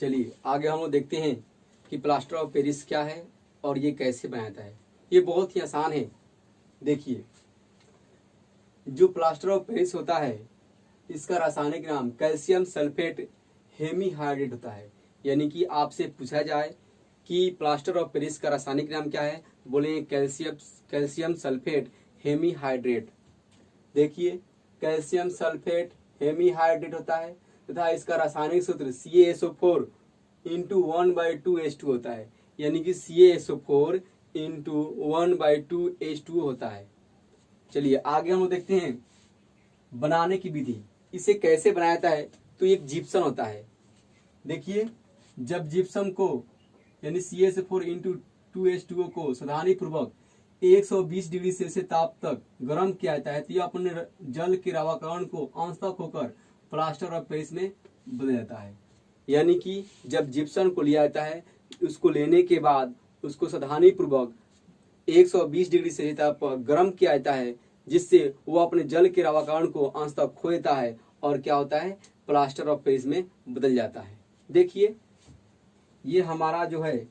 चलिए आगे हम लोग देखते हैं कि प्लास्टर ऑफ पेरिस क्या है और ये कैसे बनाता है। ये बहुत ही आसान है। देखिए, जो प्लास्टर ऑफ पेरिस होता है इसका रासायनिक नाम कैल्शियम सल्फेट हेमीहाइड्रेट होता है। यानी कि आपसे पूछा जाए कि प्लास्टर ऑफ पेरिस का रासायनिक नाम क्या है, बोलेंगे कैल्शियम सल्फेट हेमीहाइड्रेट। देखिए, कैल्शियम सल्फेट हेमीहाइड्रेट होता है तथा इसका रासायनिक सूत्र CaSO4 इंटू 1/2H2 होता है। यानी कि CaSO4 इंटू 1/2H2 होता है। चलिए आगे हम देखते हैं बनाने की विधि। इसे कैसे बनाया जाता है, तो एक जिप्सम होता है। देखिए, जब जिप्सम को यानी CaSO4 इंटू 2H2O को सावधानी पूर्वक 120 डिग्री सेल्सियस ताप तक गर्म किया जाता है तो यह अपने जल के रावाकरण को अंशतः होकर प्लास्टर ऑफ पेरिस में बदल जाता है। यानी कि जब जिप्सम को लिया जाता है, उसको लेने के बाद उसको सावधानी पूर्वक 120 डिग्री सेल्सियस ताप पर गर्म किया जाता है, जिससे वो अपने जल के रावाकरण को अंशतः खो देता है और क्या होता है, प्लास्टर ऑफ पेरिस में बदल जाता है। देखिए, ये हमारा जो है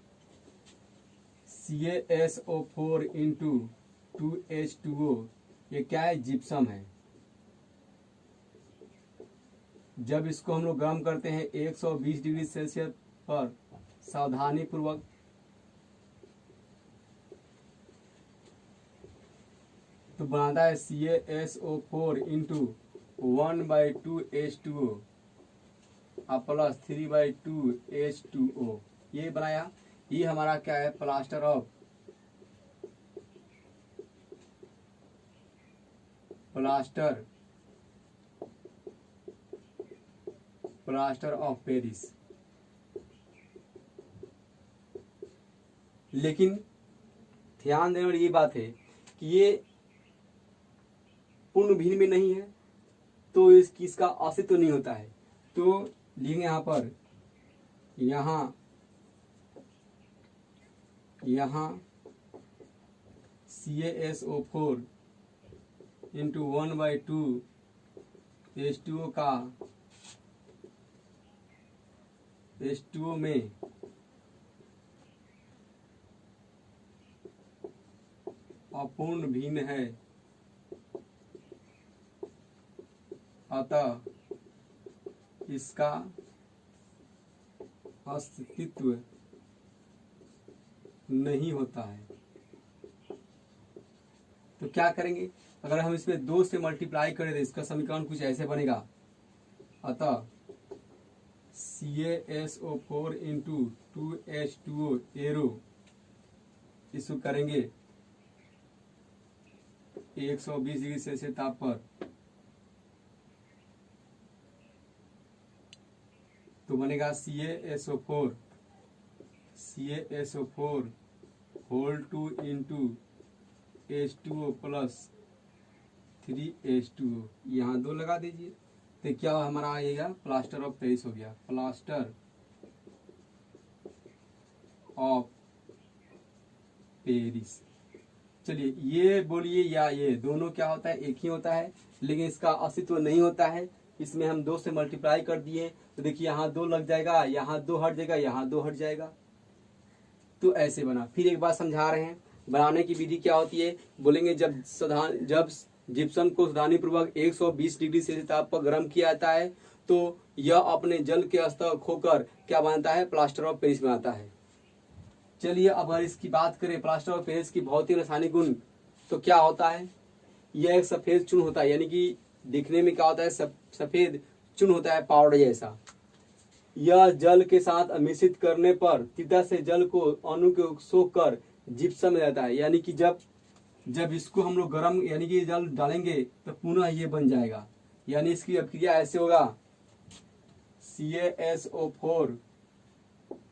CaSO4 इंटू 2H2O, ये क्या है, जिप्सम है। जब इसको हम लोग गर्म करते हैं 120 डिग्री सेल्सियस पर सावधानी पूर्वक, तो बनाता है CaSO4 into 1/2H2O plus 3/2H2O। ये बनाया। ये हमारा क्या है, प्लास्टर ऑफ पेरिस। लेकिन ध्यान देने वाली ये बात है कि ये पूर्ण भिन्न में नहीं है, तो इसका अस्तित्व नहीं होता है। तो लिखेंगे यहाँ पर, यहाँ CaSO4 इंटू 1/2H2O का H2O में अपूर्ण भिन्न है, अतः इसका अस्तित्व नहीं होता है। तो क्या करेंगे, अगर हम इसमें 2 से मल्टीप्लाई करें तो इसका समीकरण कुछ ऐसे बनेगा। अतः CaSO4 इंटू 2H2O एरो, इसको करेंगे 120 डिग्री सेल्सियस ताप पर, तो बनेगा CaSO4 whole 2 into H2O plus 3H2O। यहाँ 2 लगा दीजिए तो क्या हमारा आएगा, प्लास्टर ऑफ पेरिस हो गया। Plaster of Paris. चलिए, ये बोलिए या ये दोनों क्या होता है, एक ही होता है, लेकिन इसका अस्तित्व नहीं होता है। इसमें हम 2 से मल्टीप्लाई कर दिए तो देखिए यहाँ 2 लग जाएगा, यहाँ 2 हट जाएगा, यहाँ 2 हट जाएगा। तो ऐसे बना। फिर एक बात समझा रहे हैं, बनाने की विधि क्या होती है, बोलेंगे जब जिप्सम को सावधानी पूर्वक 120 डिग्री सेल्सियस ताप पर गर्म किया जाता है तो यह अपने जल के स्तर खोकर क्या बनता है, प्लास्टर ऑफ पेरिस बनाता है। चलिए अब अगर इसकी बात करें प्लास्टर ऑफ पेरिस की भौतिक रासायनिक गुण, तो क्या होता है, यह एक सफेद चूर्ण होता है। यानी कि दिखने में क्या होता है, सफेद चूर्ण होता है, पाउडर जैसा। यह जल के साथ मिश्रित करने पर तीव्रता से जल को अणु को सोख कर जिप्सम में जाता है। यानी कि जब इसको हम लोग गर्म यानी कि जल डालेंगे तो पुनः ये बन जाएगा। यानी इसकी अभिक्रिया ऐसे होगा, CaSO4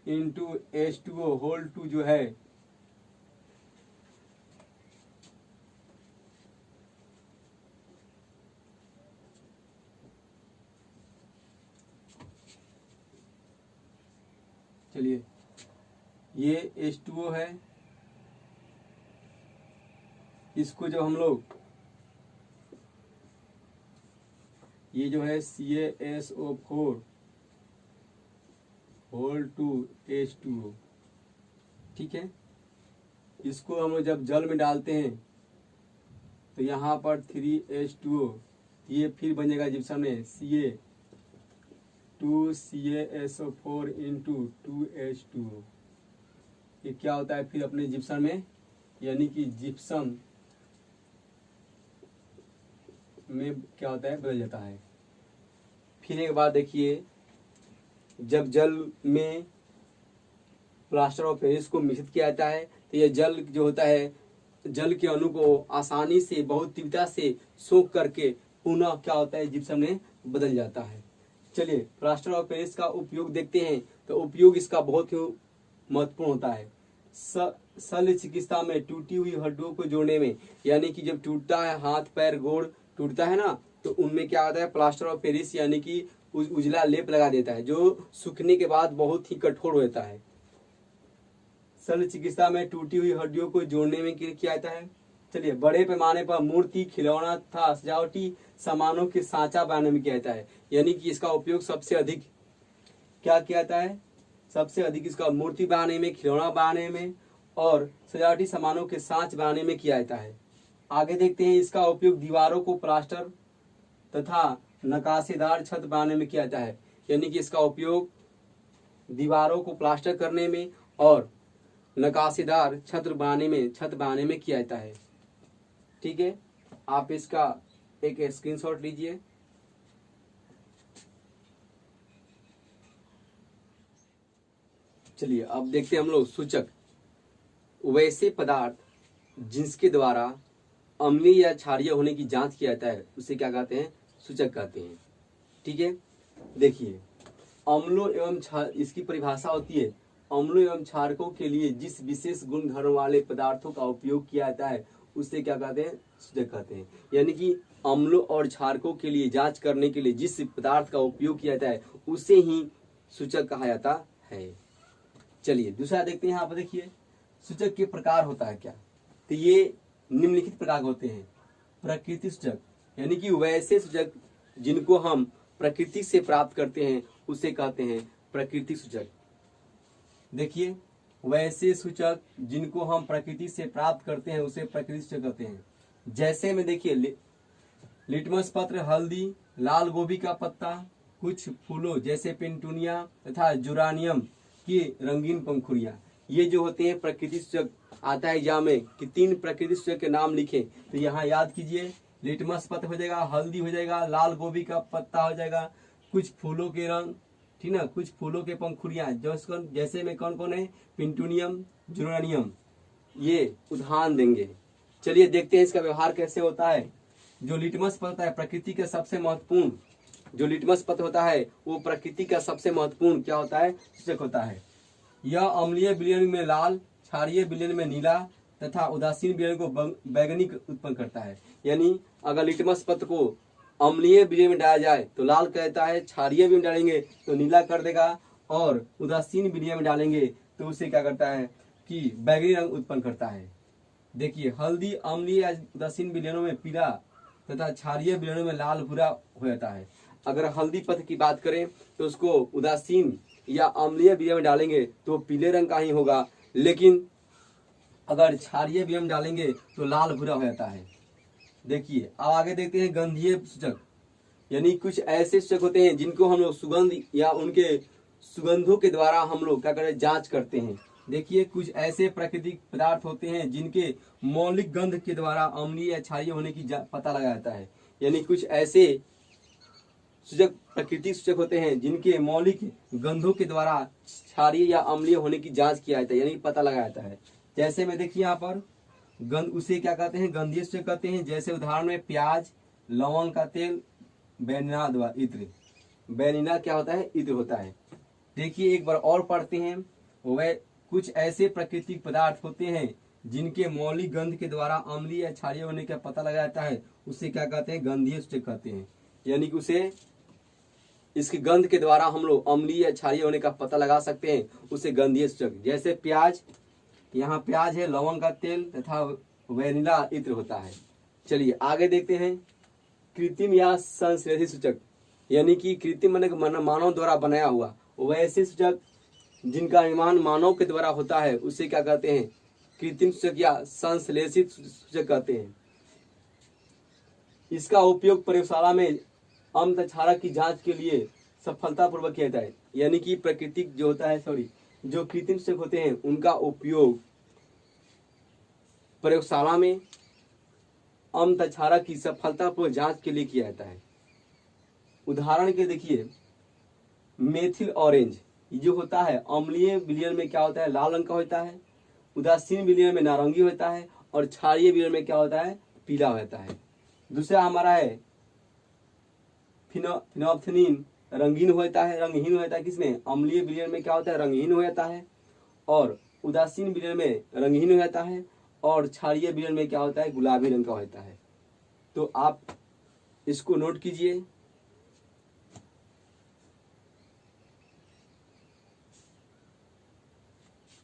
इंटू H2O होल 2 जो है चलिए, ये H2O है, इसको जब हम लोग ये जो है CaSO4 होल 3H2O। ठीक है, इसको हम लोग जब जल में डालते हैं तो यहाँ पर 3H2O, ये फिर बनेगा जिप्सम में Ca2CaSO4 इंटू 2H2O। ये क्या होता है फिर अपने जिप्सम में, यानी कि जिप्सम में क्या होता है, बदल जाता है। फिर एक बात देखिए, जब जल में प्लास्टर ऑफ पेरिस को मिश्रित किया जाता है तो यह जल जो होता है, जल के अणु को आसानी से बहुत तीव्रता से सोख करके पुनः क्या होता है, जिप्सम में बदल जाता है। चलिए प्लास्टर ऑफ पेरिस का उपयोग देखते हैं। तो उपयोग इसका बहुत ही महत्वपूर्ण होता है शल्य चिकित्सा में टूटी हुई हड्डियों को जोड़ने में, यानी कि जब टूटता है हाथ पैर गोड़ टूटता है ना, तो उनमें क्या होता है, प्लास्टर ऑफ पेरिस यानी कि उजला लेप लगा देता है जो सूखने के बाद बहुत ही कठोर होता है। शल्य चिकित्सा में टूटी हुई हड्डियों को जोड़ने में किया जाता है। चलिए बड़े पैमाने पर मूर्ति खिलौना तथा सजावटी सामानों के सांचा बनाने में किया जाता है, यानी कि इसका उपयोग सबसे अधिक क्या किया जाता है, सबसे अधिक इसका मूर्ति बनाने में, खिलौना बनाने में और सजावटी सामानों के सांच बनाने में किया जाता है। आगे देखते हैं, इसका उपयोग दीवारों को प्लास्टर तथा नकाशेदार छत बनाने में किया जाता है, यानी कि इसका उपयोग दीवारों को प्लास्टर करने में और नकाशेदार छत बनाने में किया जाता है। ठीक है, आप इसका एक स्क्रीनशॉट लीजिए। चलिए अब देखते हैं हम लोग सूचक। वैसे पदार्थ जिसके द्वारा अम्लीय या क्षारीय होने की जांच किया जाता है उसे क्या कहते हैं, सूचक कहते हैं। ठीक है, देखिए अम्लों एवं क्षार, इसकी परिभाषा होती है, अम्लों एवं क्षारकों के लिए जिस विशेष गुण धर्म वाले पदार्थों का उपयोग किया जाता है उसे क्या कहते हैं, सूचक कहते हैं। यानी कि अम्लों और क्षारकों के लिए जांच करने के लिए जिस पदार्थ का उपयोग किया जाता है उसे ही सूचक कहा जाता है। चलिए दूसरा देखते हैं। यहाँ पर देखिए सूचक के प्रकार होता है क्या, तो ये निम्नलिखित प्रकार होते हैं। प्रकृति सूचक, यानी कि वैसे सूचक जिनको हम प्रकृति से प्राप्त करते हैं उसे कहते हैं प्रकृति सूचक। देखिए वैसे सूचक जिनको हम प्रकृति से प्राप्त करते हैं उसे प्रकृति सूचक कहते हैं। जैसे में देखिए लिटमस पत्र, हल्दी, लाल गोभी का पत्ता, कुछ फूलों जैसे पेंटूनिया तथा जुरानियम की रंगीन पंखुड़ियां, ये जो होते हैं प्रकृति सूचक। आता है एग्जाम में कि 3 प्रकृति सूचक के नाम लिखें, तो यहाँ याद कीजिए, लिटमस पत्र हो जाएगा, हल्दी हो जाएगा, लाल गोभी का पत्ता हो जाएगा, कुछ फूलों के रंग, ठीक ना, कुछ फूलों के पंखुड़ियां जैसे में कौन कौन है, पिंटूनियम, जुरानियम, ये उदाहरण देंगे। चलिए देखते हैं इसका व्यवहार कैसे होता है। जो लिटमस पत्र है प्रकृति का सबसे महत्वपूर्ण, जो लिटमस पत्र होता है वो प्रकृति का सबसे महत्वपूर्ण क्या होता है, सूचक होता है। यह अम्लीय विलयन में लाल, क्षारीय विलयन में नीला तथा उदासीन विलयन को बैंगनी उत्पन्न करता है। यानी अगर लिटमस पत्र को अम्लीय विलयन में डाला जाए तो लाल कहता है, क्षारीय विलयन में डालेंगे तो नीला कर देगा और उदासीन विलयन में डालेंगे तो उसे क्या करता है कि बैंगनी रंग उत्पन्न करता है। देखिए हल्दी अम्लीय या उदासीन विलयनों में पीला तथा क्षारीय विलयनों में लाल भूरा हो जाता है। अगर हल्दी पत्र की बात करें तो उसको उदासीन या अम्लीय विलयन में डालेंगे तो पीले रंग का ही होगा, लेकिन अगर क्षारीय विलयन में डालेंगे तो लाल भूरा हो जाता है। देखिए अब आगे देखते हैं गंधीय सूचक, यानी कुछ ऐसे सूचक होते हैं जिनको हम लोग सुगंध या उनके सुगंधों के द्वारा हम लोग क्या करते हैं, जांच करते हैं। देखिए कुछ ऐसे प्राकृतिक पदार्थ होते हैं जिनके मौलिक गंध के द्वारा अम्लीय या क्षारीय होने की पता लगाया जाता है। यानी कुछ ऐसे सूचक प्राकृतिक सूचक होते हैं जिनके मौलिक गंधों के द्वारा क्षारीय या अम्लीय होने की जांच किया जाता है, यानी पता लगाया जाता है। जैसे में देखिए यहाँ पर गंध, उसे क्या कहते हैं, गंधीय सूचक कहते हैं। जैसे उदाहरण में प्याज, लवंग का तेल, बैनिना इत्र। बैनिना क्या होता है, इत्र होता है। देखिए एक बार और पढ़ते हैं। वह कुछ ऐसे प्राकृतिक पदार्थ होते हैं जिनके मौलिक गंध के द्वारा अम्लीय या क्षारीय होने का पता लगाया जाता है, उसे क्या कहते हैं, गंधीय सूचक कहते हैं। यानी कि उसे इसकी गंध के द्वारा हम लोग अम्लीय या क्षारीय होने का पता लगा सकते हैं, उसे गंधीय सूचक। जैसे प्याज, यहाँ प्याज है, लवंग का तेल तथा वैनिला इत्र होता है। चलिए आगे देखते हैं कृत्रिम या संश्लेषित सूचक, यानी कि कृत्रिम मानव द्वारा बनाया हुआ। वैसे सूचक जिनका निर्माण मानव के द्वारा होता है उसे क्या कहते हैं? कृत्रिम सूचक या संश्लेषित सूचक कहते हैं। इसका उपयोग प्रयोगशाला में अम्ल क्षारक की जांच के लिए सफलतापूर्वक किया जाता है। यानी कि प्राकृतिक जो होता है जो कृत्रिम सूचक होते हैं उनका उपयोग प्रयोगशाला में अम्ल क्षारक की सफलतापूर्वक जांच के लिए किया जाता है। उदाहरण के देखिए, मेथिल ऑरेंज ये जो होता है अम्लीय विलयन में क्या होता है? लाल रंग का होता है। उदासीन विलयन में नारंगी होता है और क्षारीय विलयन में क्या होता है? पीला होता है। दूसरा हमारा है फिनोल्फथालीन, रंगहीन होता है किसमें? अम्लीय विलयन में क्या होता है? रंगहीन हो जाता है। और उदासीन विलयन में रंगहीन हो जाता है और क्षारीय विलयन में क्या होता है? गुलाबी रंग का होता है। तो आप इसको नोट कीजिए।